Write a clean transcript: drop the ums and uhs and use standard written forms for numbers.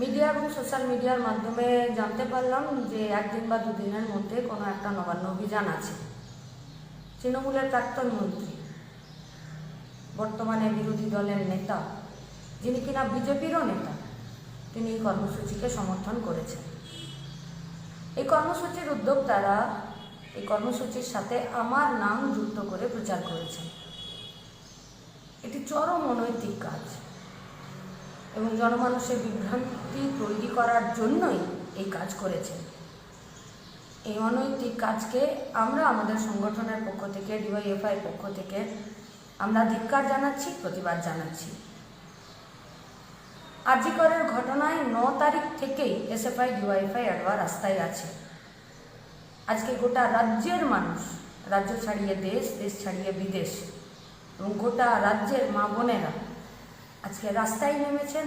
Media এবং social মিডিয়ার মাধ্যমে জানতে পারলাম যে একদিন বা দুদিনের মধ্যে কোনো একটা নবান্ন অভিযান আছে। তৃণমূলের প্রাক্তন মন্ত্রী, বর্তমানে বিরোধী দলের নেতা, যিনি কিনা বিজেপিরও নেতা, তিনি এই কর্মসূচিকে সমর্থন করেছেন। এই কর্মসূচির উদ্যোক্তারা এই কর্মসূচির সাথে আমার নাম যুক্ত করে প্রচার করেছেন। এটি চরম অনৈতিক কাজ এবং জনমানুষের বিভ্রান্তি তৈরি করার জন্যই এই কাজ করেছেন। এই অনৈতিক কাজকে আমরা আমাদের সংগঠনের পক্ষ থেকে, ডিওয়াইএফআই পক্ষ থেকে আমরা ধিক্কার জানাচ্ছি, প্রতিবাদ জানাচ্ছি। জি করের ঘটনায় 9 তারিখ থেকেই এসএফআই ডিওয়াইএফআই আডওয়া রাস্তায় আছে। আজকে গোটা রাজ্যের মানুষ, রাজ্য ছাড়িয়ে দেশ, দেশ ছাড়িয়ে বিদেশ এবং গোটা রাজ্যের মা বোনেরা আজকে রাস্তায় নেমেছেন